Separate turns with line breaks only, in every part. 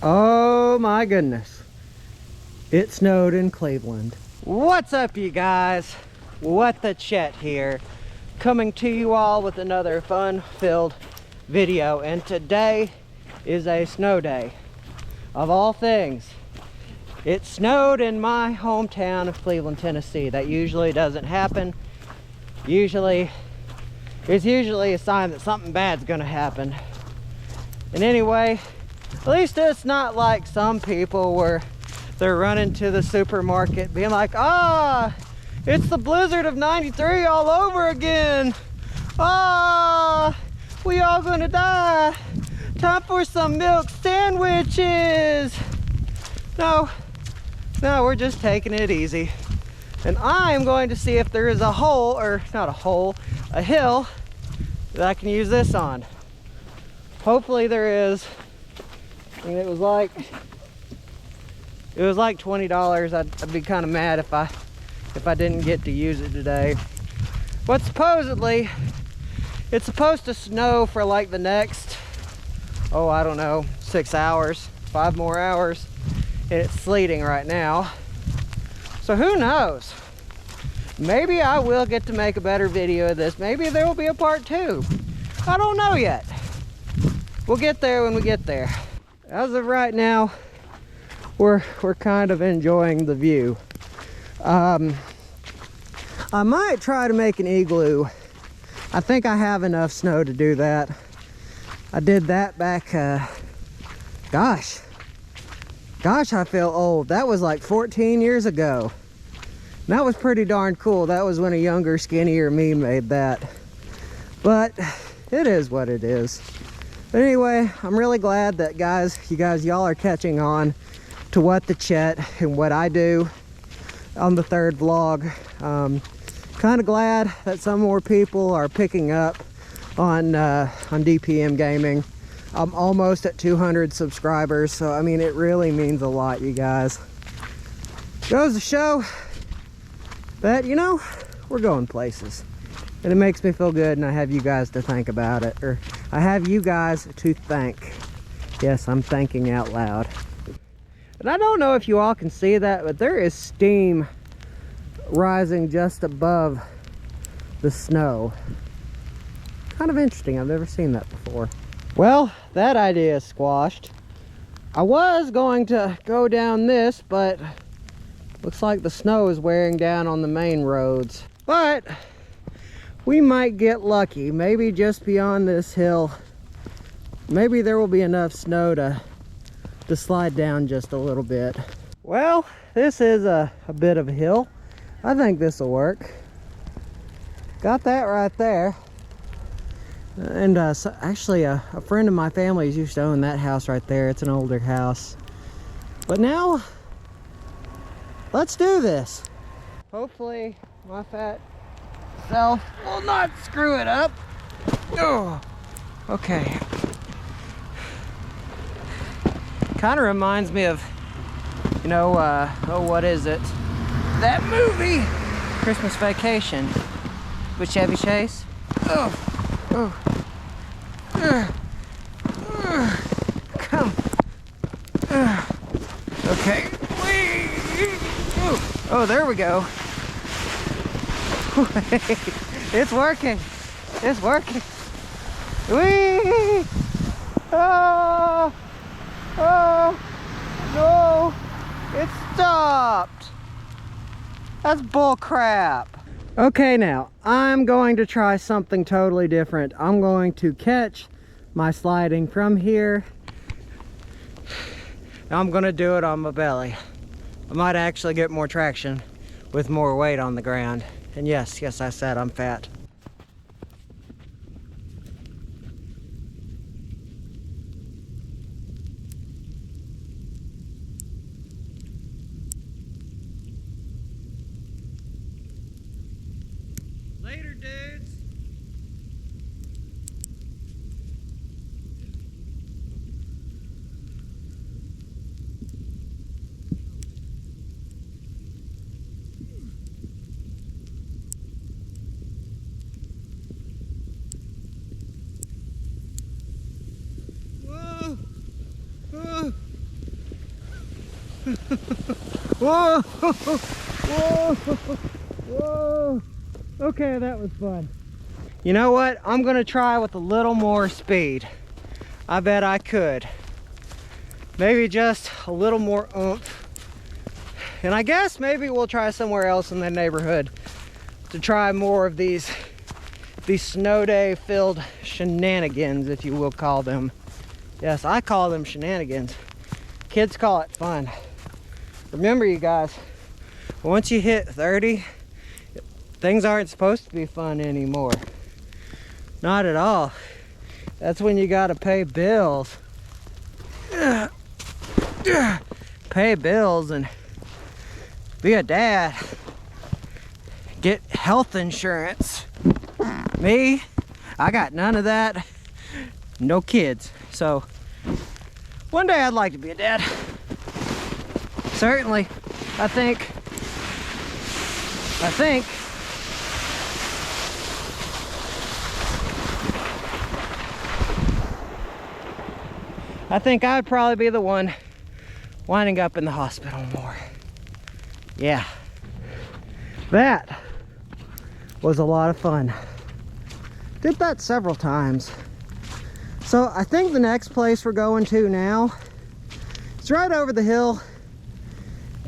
Oh my goodness. It snowed in Cleveland. What's up, you guys? What the Chet here, coming to you all with another fun-filled video. And today is a snow day. Of all things, it snowed in my hometown of Cleveland, Tennessee. That usually doesn't happen. It's usually a sign that something bad's gonna happen. And anyway, at least it's not like some people where they're running to the supermarket being like, it's the blizzard of 93 all over again. We all gonna die. Time for some milk sandwiches. No, we're just taking it easy. And I'm going to see if there is a hole, or not a hole, a hill that I can use this on. Hopefully there is. And it was like $20. I'd be kind of mad if I didn't get to use it today. But supposedly it's supposed to snow for like the next, I don't know, 6 hours, 5 more hours, and it's sleeting right now. So who knows? Maybe I will get to make a better video of this. Maybe there will be a part 2. I don't know yet. We'll get there when we get there. As of right now, we're kind of enjoying the view. I might try to make an igloo. I think I have enough snow to do that. I did that back, gosh, I feel old. That was like 14 years ago. And that was pretty darn cool. That was when a younger, skinnier me made that. But it is what it is. But anyway, I'm really glad that y'all are catching on to what the Chet and what I do on the third vlog. Kind of glad that some more people are picking up on DPM Gaming. I'm almost at 200 subscribers, so I mean, it really means a lot, you guys. Goes to show that, you know, we're going places. And it makes me feel good, and I have you guys to think about it. Or I have you guys to thank. Yes, I'm thanking out loud. And I don't know if you all can see that, but there is steam rising just above the snow. Kind of interesting. I've never seen that before. Well, that idea is squashed. I was going to go down this, but looks like the snow is wearing down on the main roads. But we might get lucky. Maybe just beyond this hill, maybe there will be enough snow to slide down just a little bit. Well, this is a bit of a hill. I think this will work. Got that right there. And so actually a friend of my family's used to own that house right there. It's an older house. But now, let's do this. Hopefully my fat self will not screw it up. Oh, okay. Kind of reminds me of, you know, what is it? That movie, Christmas Vacation, with Chevy Chase. Come. Okay. Oh, there we go. It's working. It's working. Whee! Oh, no. It stopped. That's bull crap. Okay, now I'm going to try something totally different. I'm going to catch my sliding from here. I'm gonna do it on my belly. I might actually get more traction with more weight on the ground. And yes, I said I'm fat. Later, dudes. Whoa! Whoa! Whoa! Okay, that was fun. You know what? I'm gonna try with a little more speed. I bet I could. Maybe just a little more oomph. And I guess maybe we'll try somewhere else in the neighborhood to try more of these snow day filled shenanigans, if you will call them. Yes, I call them shenanigans. Kids call it fun. Remember, you guys, once you hit 30, things aren't supposed to be fun anymore. Not at all. That's when you gotta pay bills. Pay bills and be a dad. Get health insurance. Me, I got none of that. No kids. So one day I'd like to be a dad. Certainly. I think I'd probably be the one winding up in the hospital more. Yeah. That was a lot of fun. Did that several times. So I think the next place we're going to now, it's right over the hill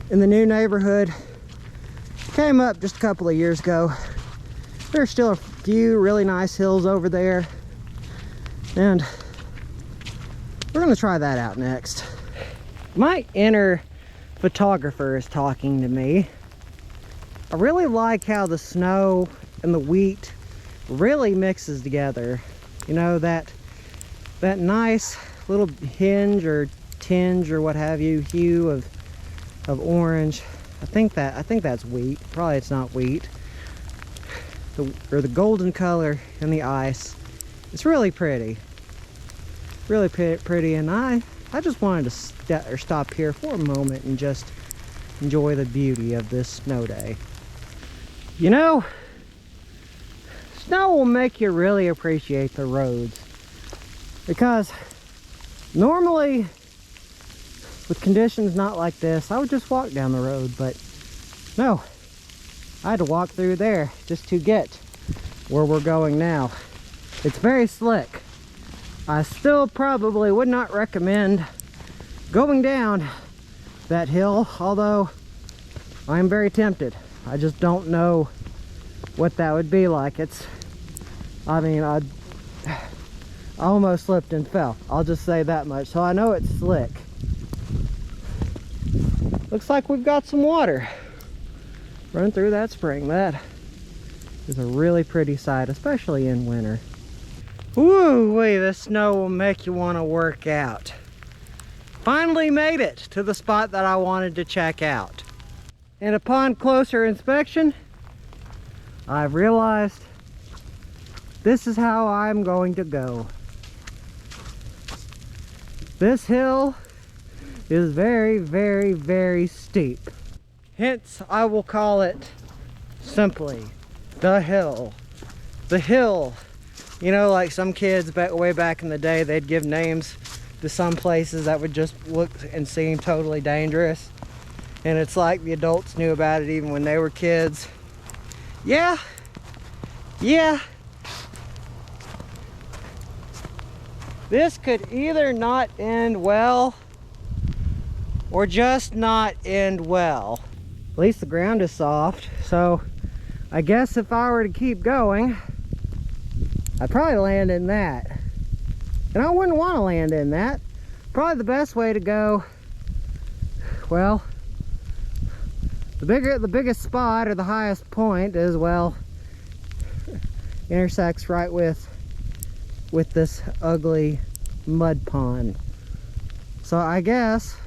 in the new neighborhood. Came up just a couple of years ago. There's still a few really nice hills over there. And we're gonna try that out next. My inner photographer is talking to me. I really like how the snow and the wheat really mixes together. You know, that nice little hinge or tinge or what have you, hue of orange. I think that's wheat. Probably it's not wheat. The golden color in the ice. It's really pretty. Really pretty, and I just wanted to stop here for a moment and just enjoy the beauty of this snow day. You know, snow will make you really appreciate the roads, because normally with conditions not like this, I would just walk down the road, but no, I had to walk through there just to get where we're going now. It's very slick. I still probably would not recommend going down that hill, although I'm very tempted. I just don't know what that would be like. I almost slipped and fell. I'll just say that much. So I know it's slick. Looks like we've got some water running through that spring. That is a really pretty sight, especially in winter. Woo-wee, the snow will make you want to work out. Finally made it to the spot that I wanted to check out. And upon closer inspection, I've realized this is how I'm going to go. This hill is very, very, very steep. Hence, I will call it simply the hill. The hill. You know, like some kids way back in the day, they'd give names to some places that would just look and seem totally dangerous. And it's like the adults knew about it even when they were kids. Yeah. This could either not end well or just not end well. At least the ground is soft, so I guess if I were to keep going, I'd probably land in that. And I wouldn't want to land in that. Probably the best way to go, well, the biggest spot or the highest point is, well, intersects right with this ugly mud pond. So I guess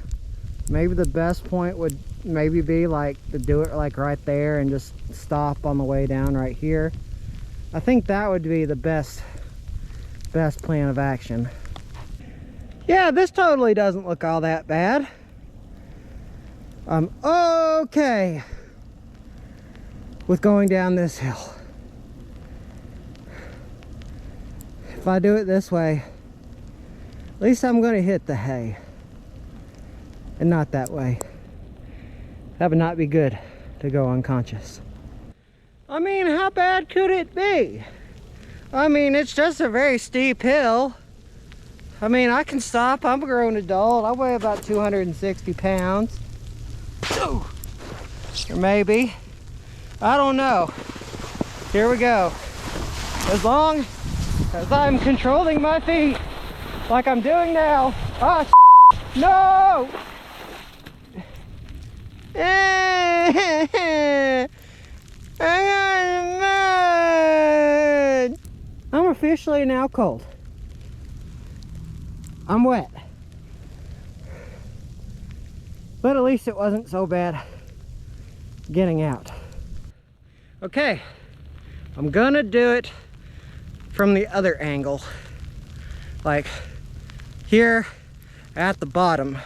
maybe the best point would maybe be like to do it like right there and just stop on the way down right here. I think that would be the best plan of action. Yeah, this totally doesn't look all that bad. I'm okay with going down this hill. If I do it this way, at least I'm going to hit the hay and not that way. That would not be good to go unconscious. I mean, how bad could it be? I mean, it's just a very steep hill. I mean, I can stop. I'm a grown adult. I weigh about 260 pounds. Or maybe. I don't know. Here we go. As long as I'm controlling my feet like I'm doing now. Ah, no! I'm officially now cold. I'm wet. But at least it wasn't so bad getting out. Okay, I'm gonna do it from the other angle. Like here at the bottom,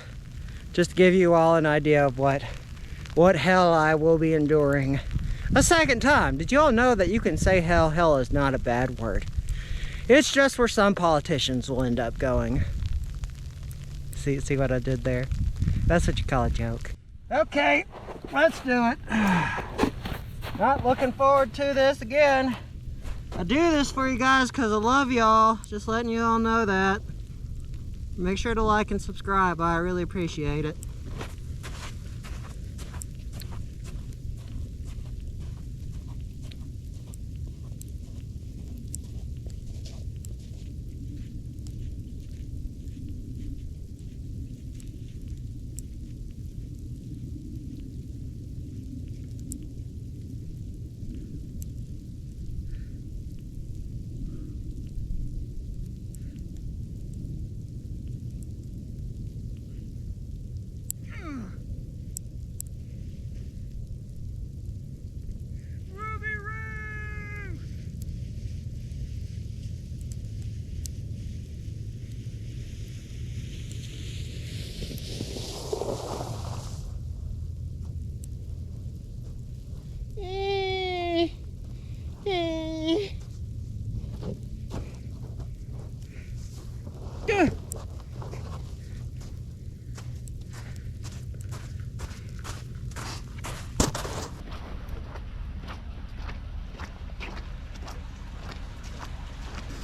just to give you all an idea of what hell I will be enduring a second time. Did you all know that you can say hell? Hell is not a bad word. It's just where some politicians will end up going. See what I did there? That's what you call a joke. Okay, let's do it. Not looking forward to this again. I do this for you guys because I love y'all. Just letting you all know that. Make sure to like and subscribe. I really appreciate it.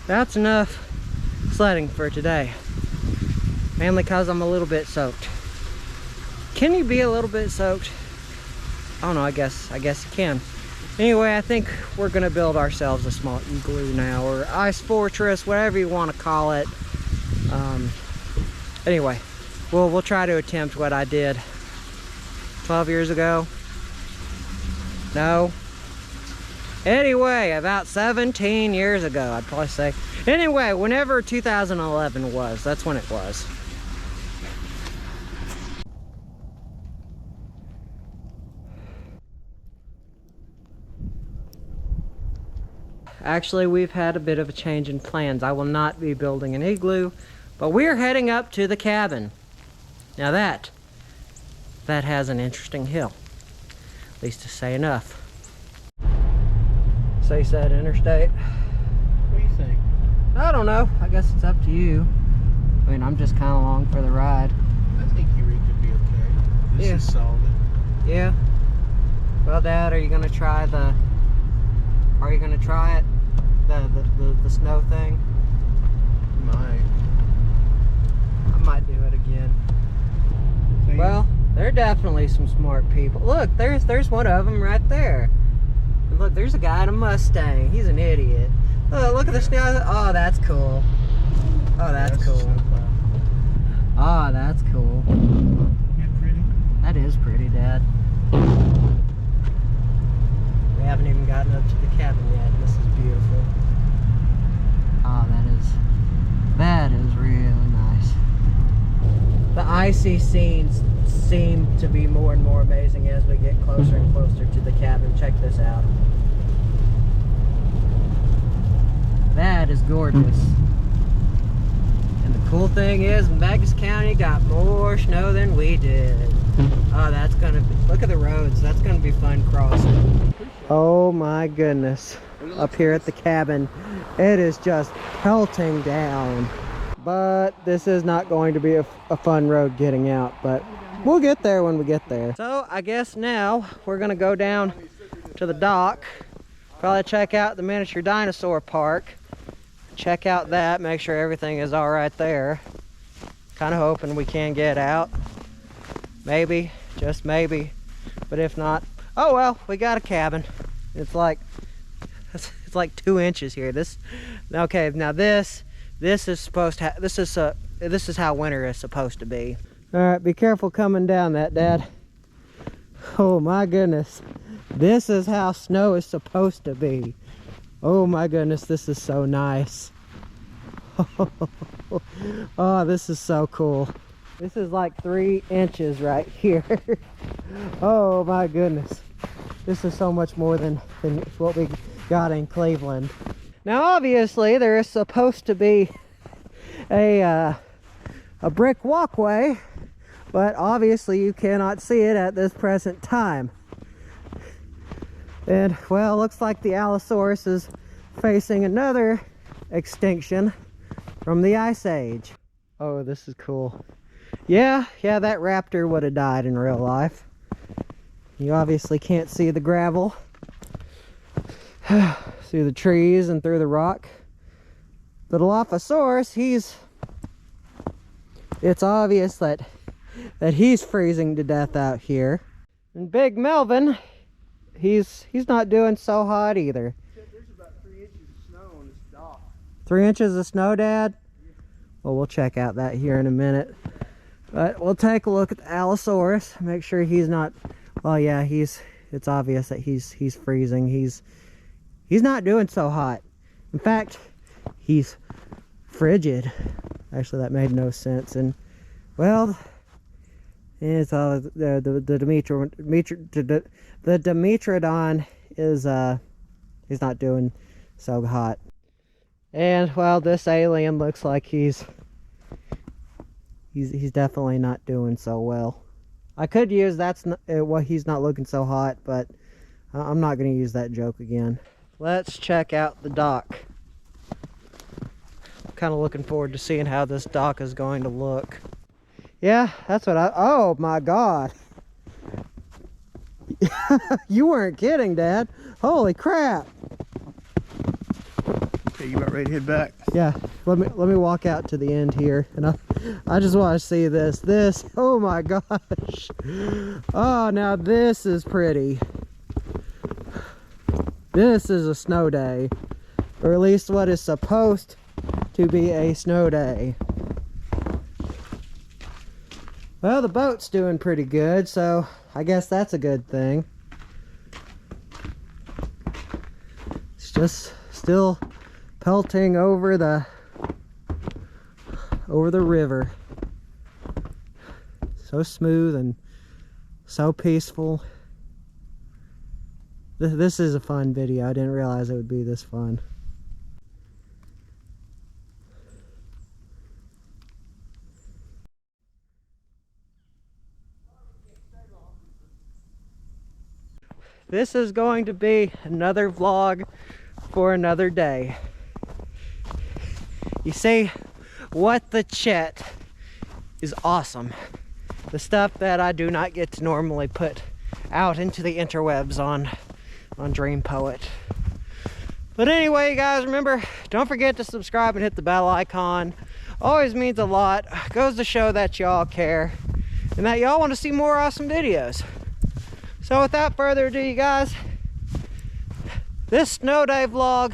That's enough sledding for today. Mainly because I'm a little bit soaked. Can you be a little bit soaked? I don't know, I guess you can. Anyway, I think we're gonna build ourselves a small igloo now, or ice fortress, whatever you want to call it. Anyway, we'll try to attempt what I did 12 years ago. No. Anyway, about 17 years ago, I'd probably say. Anyway, whenever 2011 was, that's when it was. Actually, we've had a bit of a change in plans. I will not be building an igloo, but we're heading up to the cabin. Now that has an interesting hill, at least to say enough. Say said interstate.
What do you think?
I don't know. I guess it's up to you. I mean, I'm just kind of along for the ride.
I think Erie could be okay. This is solid.
Yeah. Well, Dad, are you gonna try it? The snow thing?
Might.
I might do it again. Well, there are definitely some smart people. Look, there's one of them right there. And look, there's a guy in a Mustang. He's an idiot. Oh, look at the snow. Oh, that's cool. Oh, that's cool. Oh, that's cool.
Isn't that pretty?
That is pretty, Dad. We haven't even gotten up to the cabin yet. This is beautiful. Oh, that is really nice. The icy scenes seem to be more and more amazing as we get closer and closer to the cabin. Check this out. That is gorgeous. And the cool thing is, Magus County got more snow than we did. Oh, that's gonna be, look at the roads. That's gonna be fun crossing. Oh my goodness. Up here at the cabin, it is just pelting down. But this is not going to be a fun road getting out. But We'll get there when we get there. So I guess now we're gonna go down to the dock, probably check out the miniature dinosaur park, check out that, make sure everything is all right there. Kind of hoping we can get out. Maybe, just maybe. But if not, oh well, we got a cabin. It's like 2 inches here. Okay, now this is supposed to this is how winter is supposed to be. All right, be careful coming down that, Dad. Oh my goodness, this is how snow is supposed to be. Oh my goodness, this is so nice. Oh, this is so cool. This is like 3 inches right here. Oh my goodness. This is so much more than what we got in Cleveland. Now obviously there is supposed to be a brick walkway, but obviously you cannot see it at this present time. And well, looks like the Allosaurus is facing another extinction from the Ice Age. Oh, this is cool. Yeah, that raptor would have died in real life. You obviously can't see the gravel through the trees and through the rock. The Dilophosaurus, it's obvious that he's freezing to death out here. And Big Melvin, he's not doing so hot either.
There's about 3 inches of snow on this dock.
3 inches of snow, Dad? Well, we'll check out that here in a minute. But we'll take a look at the Allosaurus, make sure he's not, well yeah, it's obvious that he's freezing. He's not doing so hot. In fact, he's frigid. Actually, that made no sense. And well, it's all the Dimetrodon is he's not doing so hot. And well, this alien looks like he's definitely not doing so well. I could use that's not, well, he's not looking so hot, but I'm not going to use that joke again. Let's check out the dock. I'm kind of looking forward to seeing how this dock is going to look. Yeah, that's what oh my God. You weren't kidding, Dad. Holy crap.
Okay, you about ready to head back?
Yeah, let me walk out to the end here, and I just want to see this. Oh my gosh. Oh, now this is pretty. This is a snow day, or at least what is supposed to be a snow day. Well, the boat's doing pretty good, so I guess that's a good thing. It's just still pelting over the river. So smooth and so peaceful. This is a fun video. I didn't realize it would be this fun. This is going to be another vlog for another day. You see, What the Chet is awesome. The stuff that I do not get to normally put out into the interwebs on Dream Poet. But anyway, guys, remember, don't forget to subscribe and hit the bell icon. Always means a lot. Goes to show that y'all care and that y'all want to see more awesome videos. So without further ado, you guys, this snow day vlog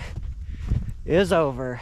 is over.